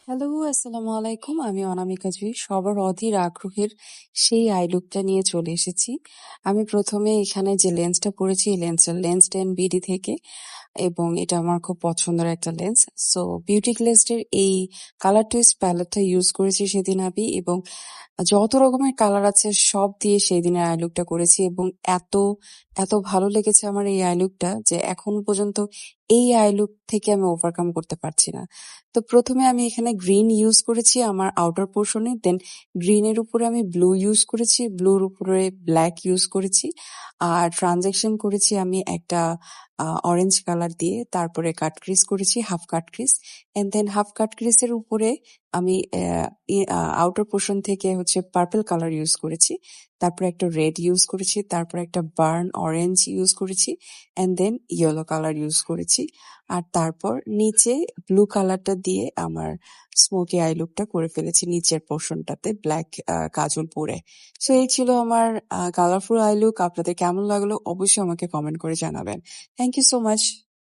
Hello, আসসালামু আলাইকুম। আমি অনামিকা জুই। সবার অধীর আগ্রহের সেই আই লুকটা নিয়ে চলে এসেছি। আমি ১ম এ এখানে যে লেন্সটা পড়েছি, এই লেন্সটা লেন্স 10 বিডি থেকে এবং এটা আমার খুব পছন্দের একটা লেন্স। সো বিউটি গ্লেজড-এর এই কালার টুইস্ট প্যালেটটা ইউজ করেছি সেদিন আমি এবং যত রকমের কালার আছে সব দিয়ে সেই দিনের আই লুকটা করেছি এবং এত, এত ভালো লেগেছে আমার এই আই লুকটা যে এখনো পর্যন্ত এই আই লুক থেকে আমি ওভারকাম করতে পারছি না। তো ১ম এ আমি এখানে গ্রিন ইউজ করেছি আমার আউটার পোরশন এ। দেন গ্রিন এর উপরে আমি ব্লু ইউজ করেছি, ব্লুর উপরে ব্ল্যাক ইউজ করেছি। আর ট্রানজেকশন করেছি আমি একটা অরেঞ্জ কালার দিয়ে। তারপরে কাট ক্রিজ করেছি, half cut crease. And then half cut ক্রিজের উপরে আমি আউটার পোরশন থেকে হচ্ছে পার্পল কালার ইউজ করেছি। তারপরে একটা রেড ইউজ করেছি, তারপরে একটা বার্ন অরেঞ্জ ইউজ করেছি, and then yellow colour use করেছি। আর তারপর নিচে ব্লু কালারটা দিয়ে আমার স্মোকি আই লুকটা করে ফেলেছি নিচের পোর্শনটাতে ব্ল্যাক কাজল পরে। সো এই ছিল আমার কালারফুল আই লুক। আপনাদের কেমন লাগলো অবশ্যই আমাকে কমেন্ট করে জানাবেন। Thank you so much.